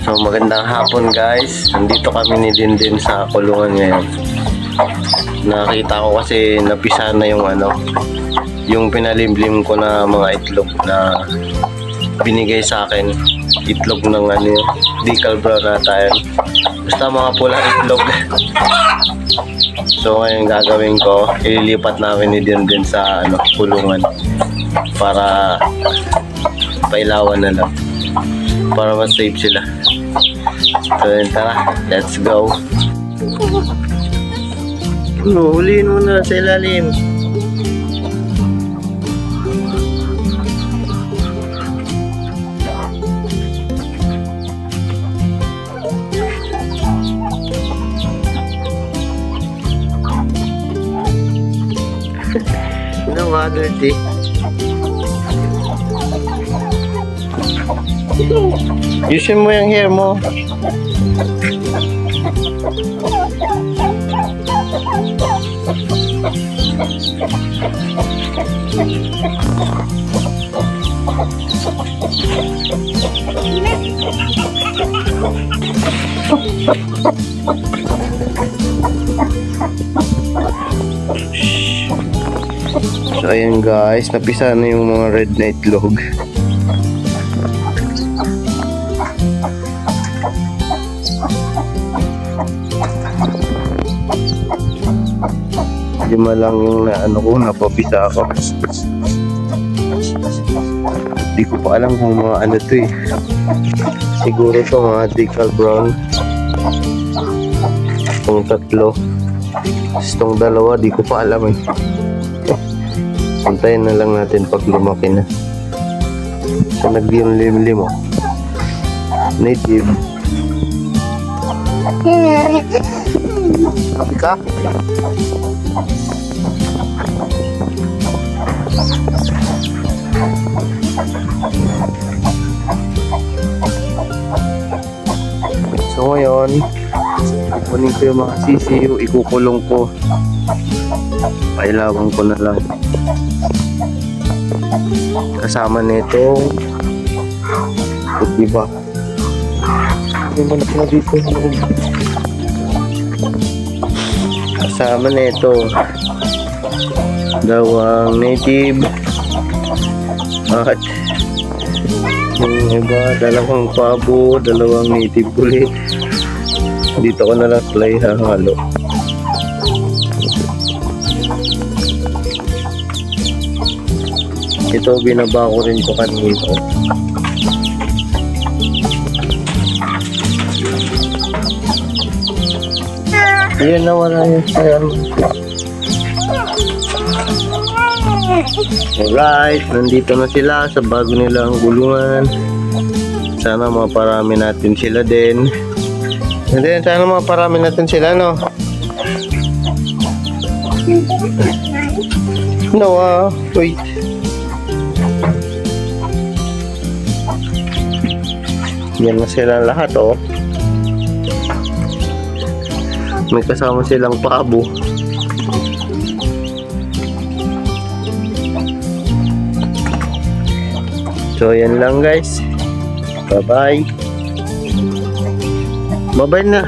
So magandang hapon guys. Nandito kami ni Dindin sa kulungan ngayon. Nakita ko kasi napisa na yung yung pinalimlim ko na mga itlog na binigay sa akin. Itlog ng decal brown na tayo. Basta mga pulang itlog. So ngayon gagawin ko, ililipat namin ni Dindin sa kulungan para pailawan na lang, para mas safe sila. So yun, tara, let's go. Huliin mo na sa ilalim. Dirty. Yusin mo yung hair mo. So ayan guys, napisa na yung mga red na itlog. Lima lang yung napapisa ako. Hindi ko pa alam kung mga to eh. Siguro to mga decal brown. Itong tatlo. Itong dalawa, di ko pa alam eh. Antayin na lang natin pag lumaki na. So nag-limlim oh. Native. Sabi ka? So ngayon, ipunin ko yung mga sisiyo, ikukulong ko. Pailawan ko na lang. Kasama nito diba? May manak na dito. Kasama nito dalawang native at yung iba dalawang pabo, dalawang native ulit. Dito ko na lang sila ihahalo. Ito binaba ko rin ko kanina. Ayan na, wala yun. Alright, nandito na sila sa bago nilang gulungan. Sana maparami natin sila din. And then, sana maparami natin sila, no? No, wait. Yan na sila lahat, oh. May kasama silang pabo. So, yan lang guys. Bye-bye. Bye-bye na.